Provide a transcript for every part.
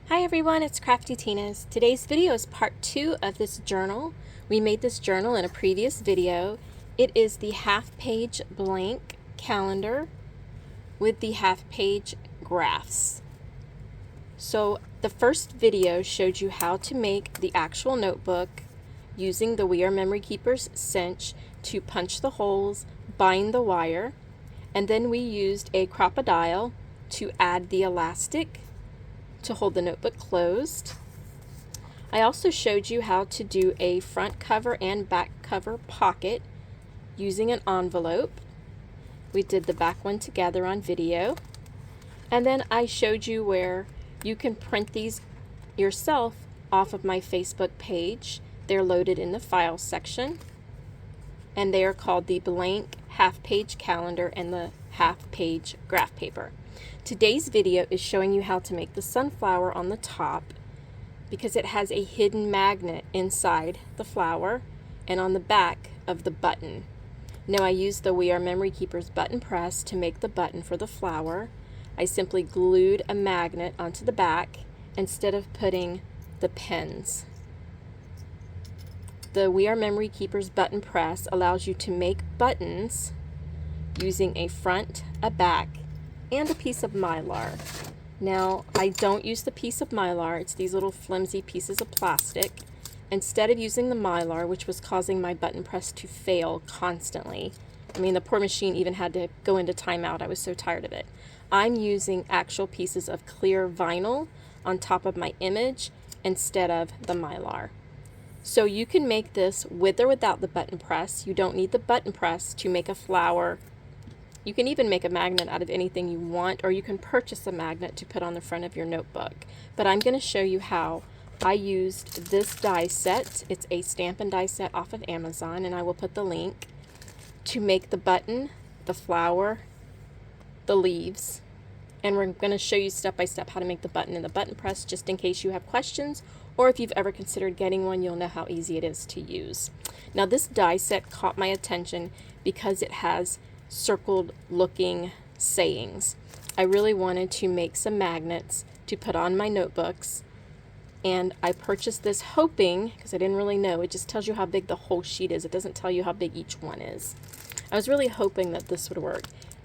Hi everyone, it's craftytinas. Today's video is part 2 of this journal. We made this journal in a previous video. It is the half-page blank calendar with the half-page graphs. So the first video showed you how to make the actual notebook using the We Are Memory Keepers cinch to punch the holes, bind the wire, and then we used a crocodile to add the elastic to hold the notebook closed. I also showed you how to do a front cover and back cover pocket using an envelope. We did the back one together on video. And then I showed you where you can print these yourself off of my Facebook page. They're loaded in the files section. And they are called the blank half-page calendar and the half-page graph paper. Today's video is showing you how to make the sunflower on the top because it has a hidden magnet inside the flower and on the back of the button. Now I used the We Are Memory Keepers button press to make the button for the flower. I simply glued a magnet onto the back instead of putting the pins. The We Are Memory Keepers button press allows you to make buttons using a front, a back, and a piece of mylar. Now, I don't use the piece of mylar. It's these little flimsy pieces of plastic. Instead of using the mylar, which was causing my button press to fail constantly, I mean, the poor machine even had to go into timeout. I was so tired of it. I'm using actual pieces of clear vinyl on top of my image instead of the mylar. So you can make this with or without the button press. You don't need the button press to make a flower. You can even make a magnet out of anything you want, or you can purchase a magnet to put on the front of your notebook. But I'm going to show you how I used this die set. It's a stamp and die set off of Amazon, and I will put the link to make the button, the flower, the leaves. And we're going to show you step by step how to make the button and the button press, just in case you have questions, or if you've ever considered getting one, you'll know how easy it is to use. Now this die set caught my attention because it has circled looking sayings. I really wanted to make some magnets to put on my notebooks, and I purchased this hoping, because I didn't really know, it just tells you how big the whole sheet is. It doesn't tell you how big each one is. I was really hoping that this would work,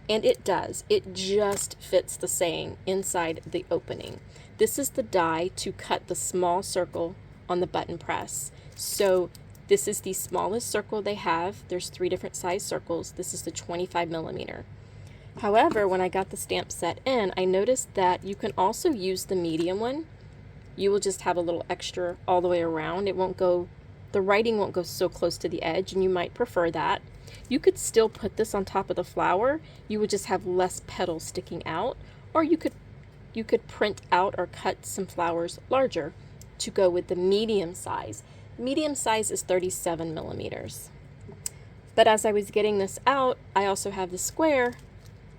and it does. It just fits the saying inside the opening. This is the die to cut the small circle on the button press. So this is the smallest circle they have. There's 3 different size circles. This is the 25 millimeter. However, when I got the stamp set in, I noticed that you can also use the medium one. You will just have a little extra all the way around. It won't go, the writing won't go so close to the edge, and you might prefer that. You could still put this on top of the flower. You would just have less petals sticking out, or you could print out or cut some flowers larger to go with the medium size. Medium size is 37 millimeters. But as I was getting this out, I also have the square,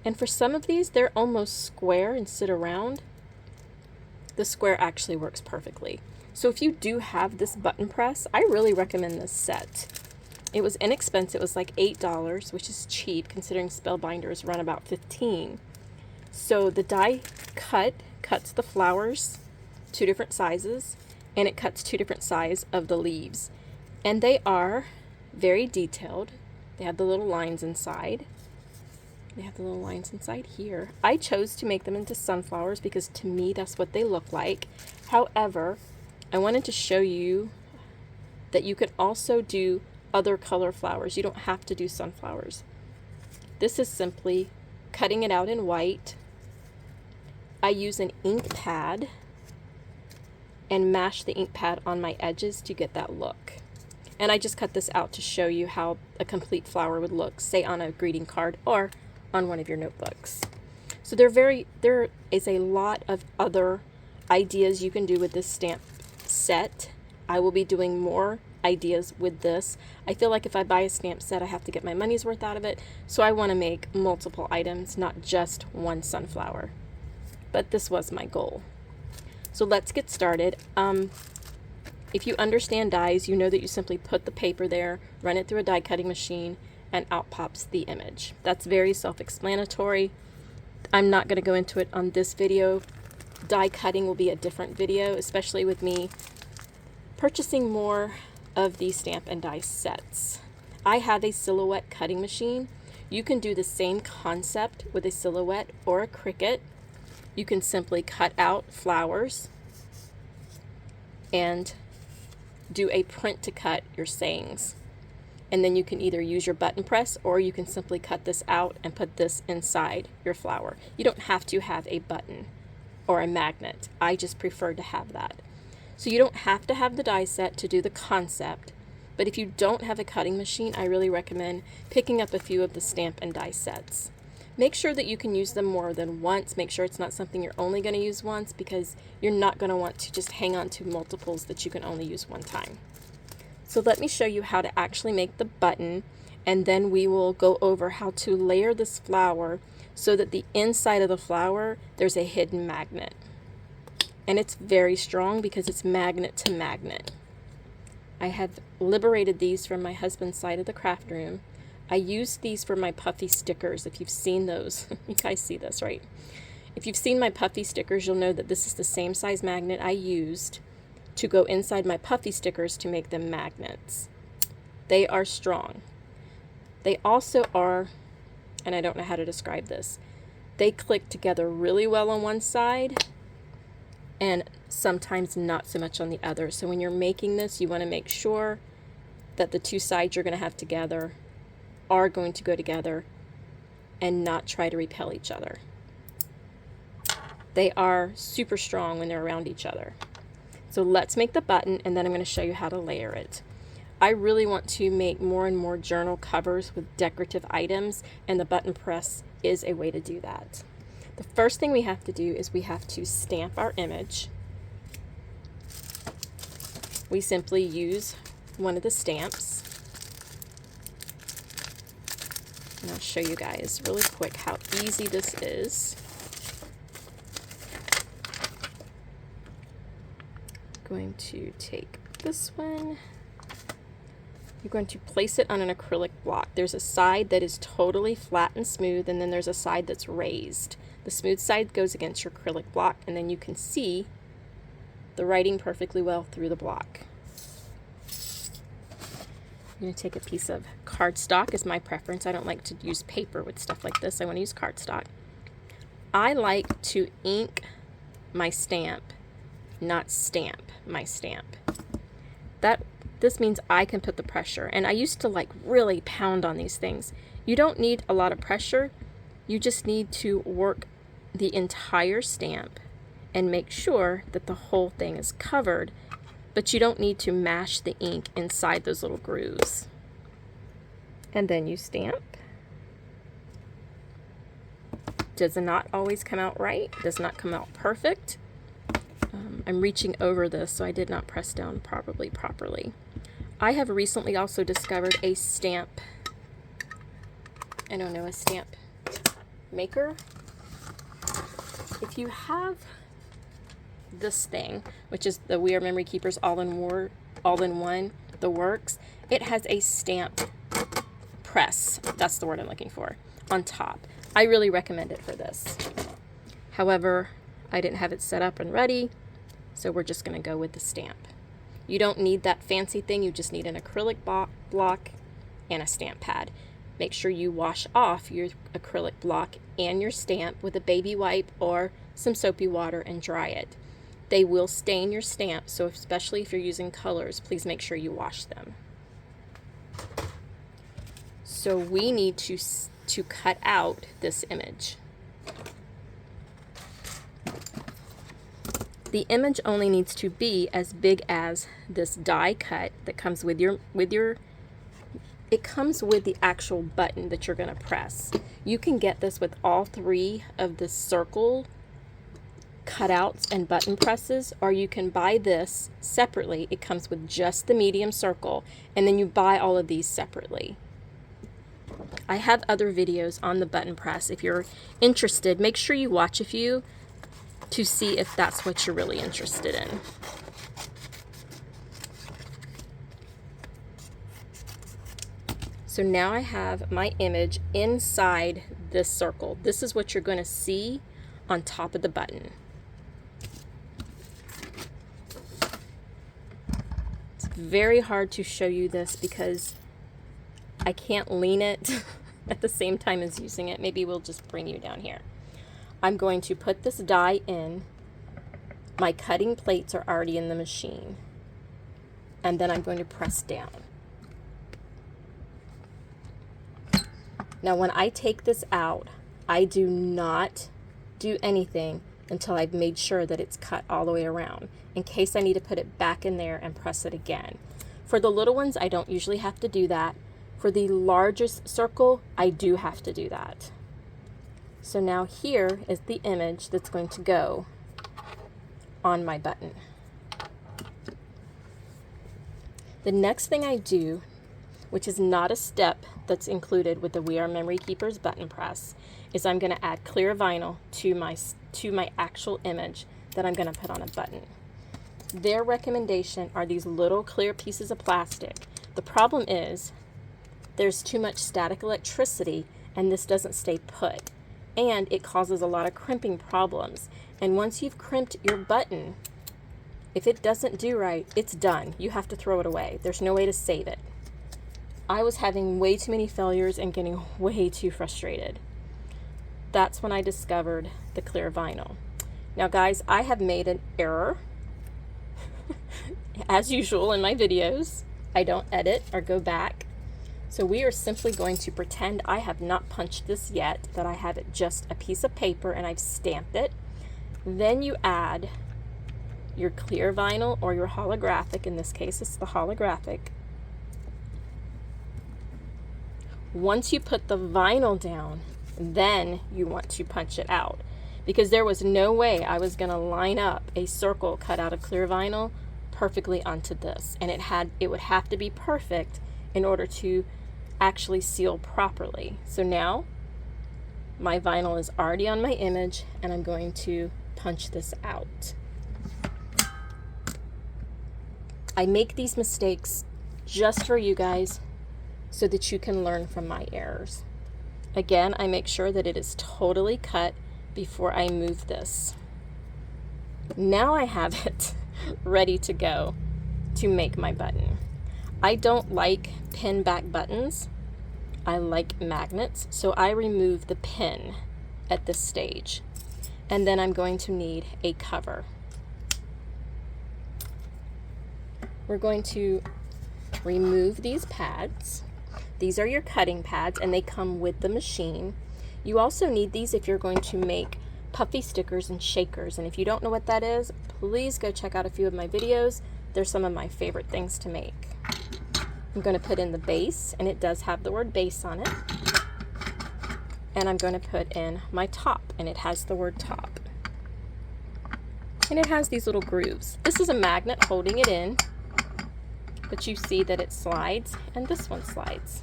and for some of these, they're almost square instead of round. The square actually works perfectly. So if you do have this button press, I really recommend this set. It was inexpensive. It was like $8, which is cheap considering spellbinders run about $15. So the die cuts the flowers 2 different sizes, and it cuts 2 different sizes of the leaves. And they are very detailed. They have the little lines inside. They have the little lines inside here. I chose to make them into sunflowers because to me that's what they look like. However, I wanted to show you that you could also do other color flowers. You don't have to do sunflowers. This is simply cutting it out in white. I use an ink pad and mash the ink pad on my edges to get that look. And I just cut this out to show you how a complete flower would look, say on a greeting card or on one of your notebooks. So there is a lot of other ideas you can do with this stamp set. I will be doing more ideas with this. I feel like if I buy a stamp set, I have to get my money's worth out of it. So I want to make multiple items, not just one sunflower. But this was my goal. So let's get started. If you understand dies, you know that you simply put the paper there, run it through a die cutting machine, and out pops the image. That's very self-explanatory. I'm not going to go into it on this video. die cutting will be a different video, especially with me purchasing more of these stamp and die sets. I have a silhouette cutting machine. You can do the same concept with a silhouette or a Cricut. You can simply cut out flowers and do a print to cut your sayings. And then you can either use your button press or you can simply cut this out and put this inside your flower. You don't have to have a button or a magnet. I just prefer to have that. So you don't have to have the die set to do the concept, but if you don't have a cutting machine, I really recommend picking up a few of the stamp and die sets. Make sure that you can use them more than once. Make sure it's not something you're only going to use once, because you're not going to want to just hang on to multiples that you can only use one time. So let me show you how to actually make the button, and then we will go over how to layer this flower so that the inside of the flower, there's a hidden magnet. And it's very strong because it's magnet to magnet. I have liberated these from my husband's side of the craft room. I used these for my puffy stickers. If you've seen those, you guys see this, right? If you've seen my puffy stickers, you'll know that this is the same size magnet I used to go inside my puffy stickers to make them magnets. They are strong. They also are, and I don't know how to describe this, they click together really well on one side and sometimes not so much on the other. So when you're making this, you want to make sure that the two sides you're going to have together are going to go together and not try to repel each other. They are super strong when they're around each other. So let's make the button, and then I'm going to show you how to layer it. I really want to make more and more journal covers with decorative items, and the button press is a way to do that. The first thing we have to do is we have to stamp our image. We simply use one of the stamps. And I'll show you guys really quick how easy this is. I'm going to take this one. You're going to place it on an acrylic block. There's a side that is totally flat and smooth, and then there's a side that's raised. The smooth side goes against your acrylic block, and then you can see the writing perfectly well through the block. I'm going to take a piece of cardstock is my preference. I don't like to use paper with stuff like this. I want to use cardstock. I like to ink my stamp, not stamp my stamp. This means I can put the pressure, and I used to like really pound on these things. You don't need a lot of pressure. You just need to work the entire stamp and make sure that the whole thing is covered, but you don't need to mash the ink inside those little grooves. And then you stamp. Does not always come out right, does not come out perfect. I'm reaching over this, so I did not press down properly. I have recently also discovered a stamp, a stamp maker. If you have this thing, which is the We Are Memory Keepers all-in-one, the works, it has a stamp press, that's the word I'm looking for, on top. I really recommend it for this. However, I didn't have it set up and ready, so we're just going to go with the stamp. You don't need that fancy thing, you just need an acrylic block and a stamp pad. Make sure you wash off your acrylic block and your stamp with a baby wipe or some soapy water and dry it. They will stain your stamp, so especially if you're using colors, please make sure you wash them. So we need to cut out this image. The image only needs to be as big as this die cut that comes with it comes with the actual button that you're going to press. You can get this with all three of the circle cutouts and button presses, or you can buy this separately. It comes with just the medium circle, and then you buy all of these separately. I have other videos on the button press. If you're interested, make sure you watch a few to see if that's what you're really interested in. So now I have my image inside this circle. This is what you're going to see on top of the button. very hard to show you this because I can't lean it at the same time as using it. Maybe we'll just bring you down here. I'm going to put this die in. My cutting plates are already in the machine. And then I'm going to press down. Now when I take this out, I do not do anything until I've made sure that it's cut all the way around, in case I need to put it back in there and press it again. For the little ones, I don't usually have to do that. For the largest circle, I do have to do that. So now here is the image that's going to go on my button. The next thing I do, which is not a step that's included with the We Are Memory Keepers button press, is I'm going to add clear vinyl to my actual image that I'm going to put on a button. Their recommendation are these little clear pieces of plastic. The problem is there's too much static electricity and this doesn't stay put, and it causes a lot of crimping problems. And once you've crimped your button, if it doesn't do right, it's done. You have to throw it away. There's no way to save it. I was having way too many failures and getting way too frustrated. That's when I discovered the clear vinyl. Now guys, I have made an error. As usual in my videos, I don't edit or go back. So we are simply going to pretend I have not punched this yet, that I have it just a piece of paper and I've stamped it. Then you add your clear vinyl or your holographic. In this case, it's the holographic. Once you put the vinyl down, then you want to punch it out, because there was no way I was going to line up a circle cut out of clear vinyl perfectly onto this, and it would have to be perfect in order to actually seal properly. So now my vinyl is already on my image and I'm going to punch this out. I make these mistakes just for you guys so that you can learn from my errors. Again, I make sure that it is totally cut before I move this. Now I have it ready to go to make my button. I don't like pin back buttons. I like magnets, so I remove the pin at this stage. And then I'm going to need a cover. We're going to remove these pads. These are your cutting pads and they come with the machine. You also need these if you're going to make puffy stickers and shakers. And if you don't know what that is, please go check out a few of my videos. They're some of my favorite things to make. I'm going to put in the base, and it does have the word base on it. And I'm going to put in my top, and it has the word top. And it has these little grooves. This is a magnet holding it in, but you see that it slides, and this one slides.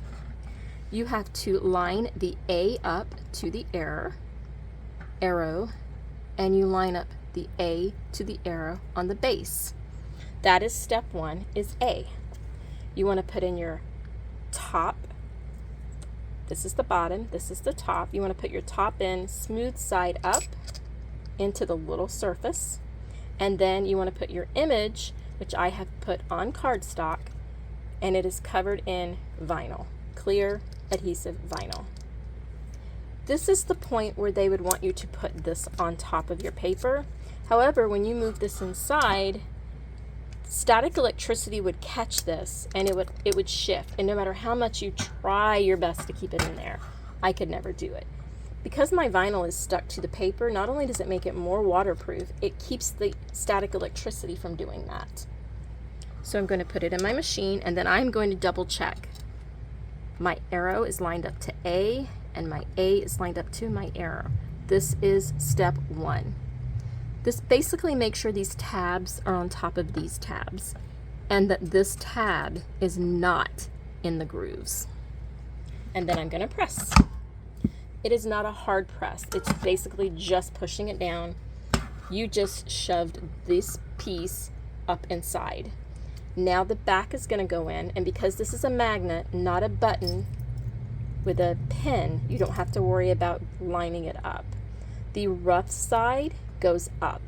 You have to line the A up to the arrow, and you line up the A to the arrow on the base. That is step one, is A. You want to put in your top. This is the bottom, this is the top. You want to put your top in smooth side up into the little surface. And then you want to put your image, which I have put on cardstock, and it is covered in vinyl, clear adhesive vinyl. This is the point where they would want you to put this on top of your paper. However, when you move this inside, static electricity would catch this and it would shift, and no matter how much you try your best to keep it in there, I could never do it. Because my vinyl is stuck to the paper, not only does it make it more waterproof, it keeps the static electricity from doing that. So I'm going to put it in my machine, and then I'm going to double check. My arrow is lined up to A and my A is lined up to my arrow. This is step one. This basically makes sure these tabs are on top of these tabs and that this tab is not in the grooves. And then I'm going to press. It is not a hard press. It's basically just pushing it down. You just shoved this piece up inside. Now the back is going to go in, and because this is a magnet, not a button with a pin, you don't have to worry about lining it up. The rough side goes up.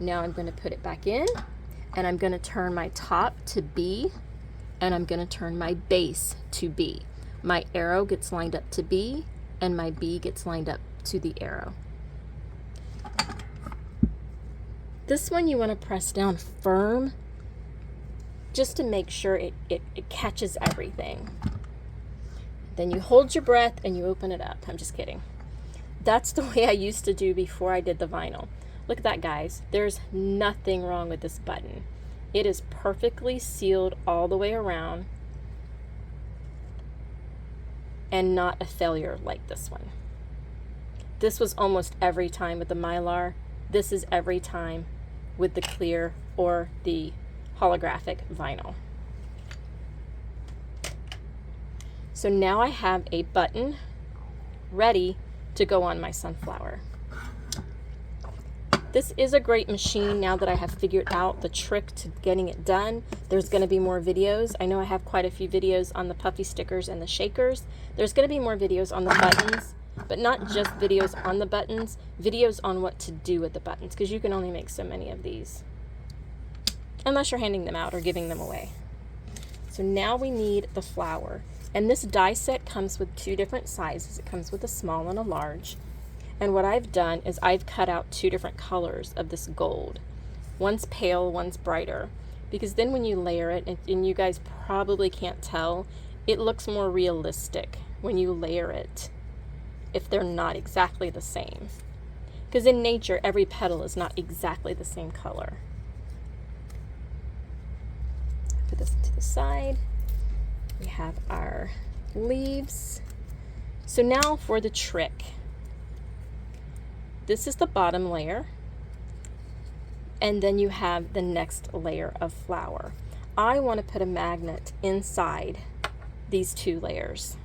Now I'm going to put it back in, and I'm going to turn my top to B, and I'm going to turn my base to B. My arrow gets lined up to B, and my B gets lined up to the arrow. This one you want to press down firm just to make sure it catches everything. Then you hold your breath and you open it up. I'm just kidding. That's the way I used to do before I did the vinyl. Look at that, guys. There's nothing wrong with this button. It is perfectly sealed all the way around and not a failure like this one. This was almost every time with the Mylar. This is every time with the clear or the holographic vinyl. So now I have a button ready to go on my sunflower. This is a great machine now that I have figured out the trick to getting it done. There's going to be more videos. I know I have quite a few videos on the puffy stickers and the shakers. There's going to be more videos on the buttons, but not just videos on the buttons, videos on what to do with the buttons, because you can only make so many of these unless you're handing them out or giving them away. So now we need the flower. And this die set comes with two different sizes. It comes with a small and a large. And what I've done is I've cut out two different colors of this gold. One's pale, one's brighter. Because then when you layer it, and you guys probably can't tell, it looks more realistic when you layer it if they're not exactly the same. Because in nature, every petal is not exactly the same color. Put this to the side. We have our leaves. So now for the trick. This is the bottom layer, and then you have the next layer of flower. I want to put a magnet inside these two layers.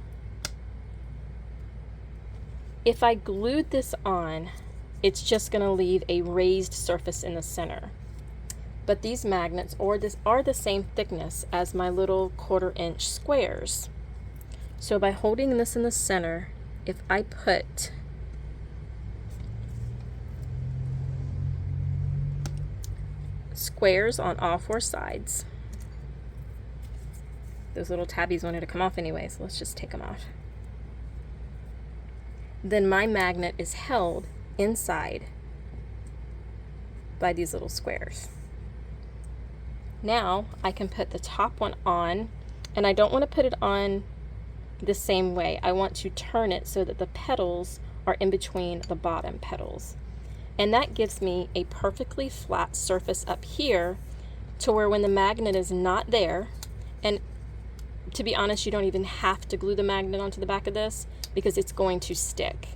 If I glued this on, it's just going to leave a raised surface in the center. But these magnets are the same thickness as my little 1/4 inch squares. So by holding this in the center, if I put squares on all 4 sides, those little tabbies wanted to come off anyway, so let's just take them off. Then my magnet is held inside by these little squares. Now I can put the top one on, and I don't want to put it on the same way. I want to turn it so that the petals are in between the bottom petals. And that gives me a perfectly flat surface up here to where when the magnet is not there, and to be honest, you don't even have to glue the magnet onto the back of this because it's going to stick.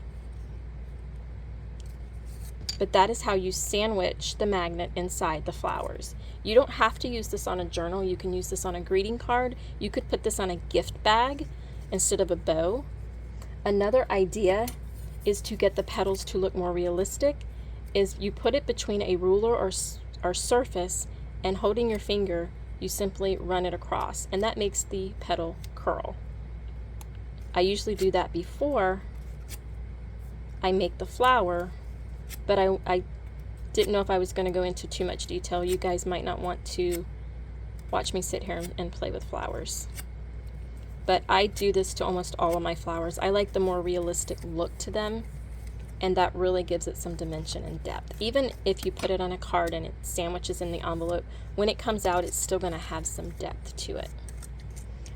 But that is how you sandwich the magnet inside the flowers. You don't have to use this on a journal. You can use this on a greeting card. You could put this on a gift bag instead of a bow. Another idea is to get the petals to look more realistic is you put it between a ruler or surface, and holding your finger, you simply run it across, and that makes the petal curl. I usually do that before I make the flower, but I didn't know if I was going to go into too much detail. You guys might not want to watch me sit here and play with flowers. But I do this to almost all of my flowers. I like the more realistic look to them, and that really gives it some dimension and depth. Even if you put it on a card and it sandwiches in the envelope, when it comes out, it's still going to have some depth to it.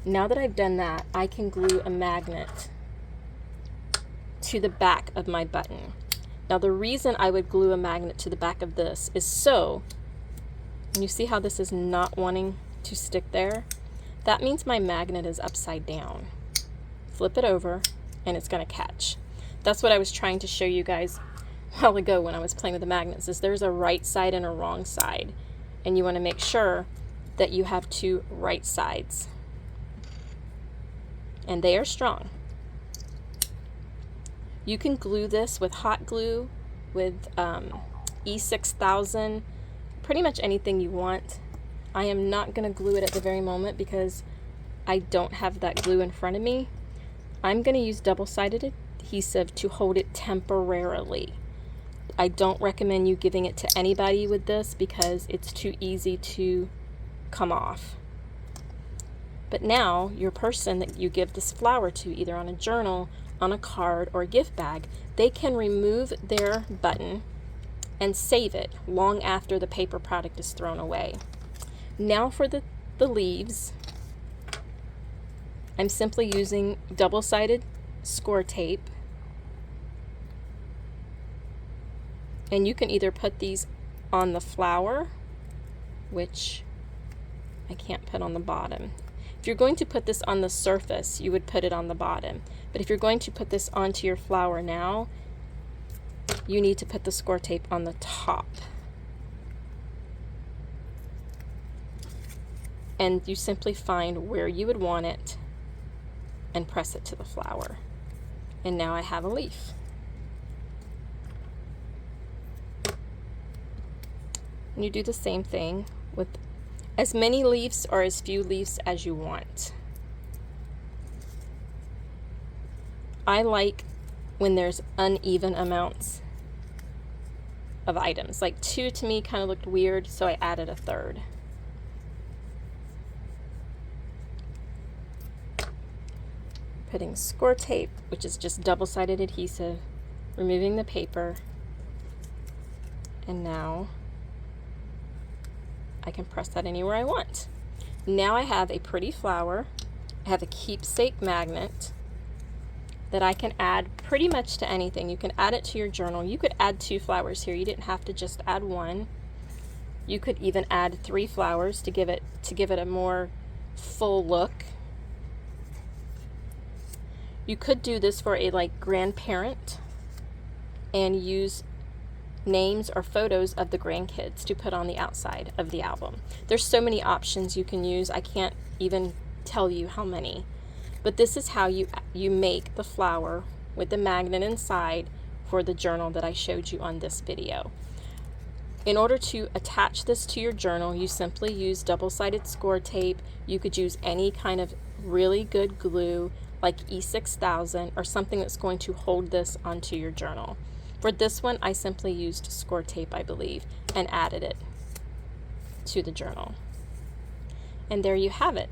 Now that I've done that, I can glue a magnet to the back of my button. Now the reason I would glue a magnet to the back of this is so, and you see how this is not wanting to stick there? That means my magnet is upside down. Flip it over and it's going to catch. That's what I was trying to show you guys a while ago when I was playing with the magnets, is there's a right side and a wrong side. And you want to make sure that you have 2 right sides. And they are strong. You can glue this with hot glue, with E6000, pretty much anything you want. I am not going to glue it at the very moment because I don't have that glue in front of me. I'm going to use double-sided adhesive to hold it temporarily. I don't recommend you giving it to anybody with this because it's too easy to come off. But now your person that you give this flower to, either on a journal, on a card, or a gift bag, they can remove their button and save it long after the paper product is thrown away. Now for the leaves, I'm simply using double-sided score tape. And you can either put these on the flower, which I can't put on the bottom. If you're going to put this on the surface, you would put it on the bottom. But if you're going to put this onto your flower now, you need to put the score tape on the top. And you simply find where you would want it and press it to the flower. And now I have a leaf. And you do the same thing with as many leaves or as few leaves as you want. I like when there's uneven amounts of items. Like 2 to me kind of looked weird, so I added a 3rd. Putting score tape, which is just double-sided adhesive, removing the paper, and now I can press that anywhere I want. Now I have a pretty flower. I have a keepsake magnet that I can add pretty much to anything. You can add it to your journal. You could add 2 flowers here. You didn't have to just add 1. You could even add 3 flowers to give it a more full look. You could do this for a grandparent and use names or photos of the grandkids to put on the outside of the album. There's so many options you can use. I can't even tell you how many. But this is how you make the flower with the magnet inside for the journal that I showed you on this video. In order to attach this to your journal, you simply use double-sided score tape. You could use any kind of really good glue like E6000 or something that's going to hold this onto your journal. For this one, I simply used score tape, I believe, and added it to the journal. And there you have it.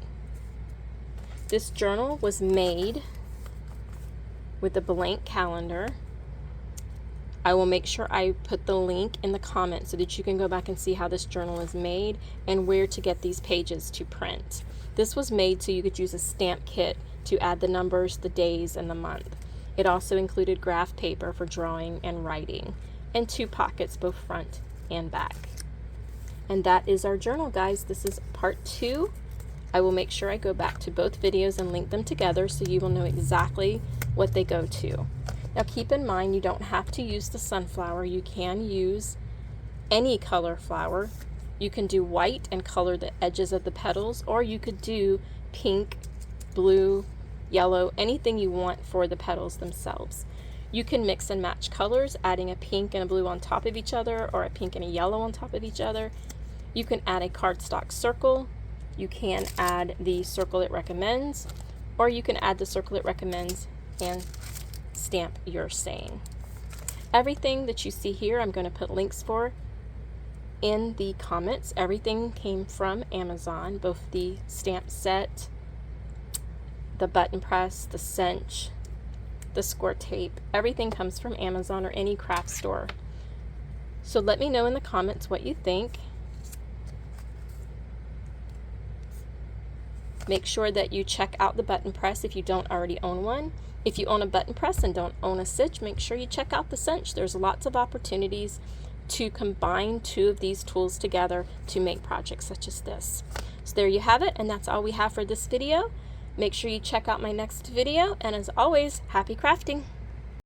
This journal was made with a blank calendar. I will make sure I put the link in the comments so that you can go back and see how this journal is made and where to get these pages to print. This was made so you could use a stamp kit to add the numbers, the days, and the month. It also included graph paper for drawing and writing, and 2 pockets, both front and back. And that is our journal, guys. This is part 2. I will make sure I go back to both videos and link them together so you will know exactly what they go to. Now keep in mind, you don't have to use the sunflower. You can use any color flower. You can do white and color the edges of the petals, or you could do pink, blue, yellow, anything you want for the petals themselves. You can mix and match colors, adding a pink and a blue on top of each other, or a pink and a yellow on top of each other. You can add a cardstock circle. You can add the circle it recommends, or you can add the circle it recommends and stamp your saying. Everything that you see here, I'm going to put links for in the comments. Everything came from Amazon, both the stamp set, the button press, the cinch, the score tape. Everything comes from Amazon or any craft store. So let me know in the comments what you think. Make sure that you check out the button press if you don't already own one. If you own a button press and don't own a cinch, make sure you check out the cinch. There's lots of opportunities to combine 2 of these tools together to make projects such as this. So there you have it, and that's all we have for this video. Make sure you check out my next video, and as always, happy crafting!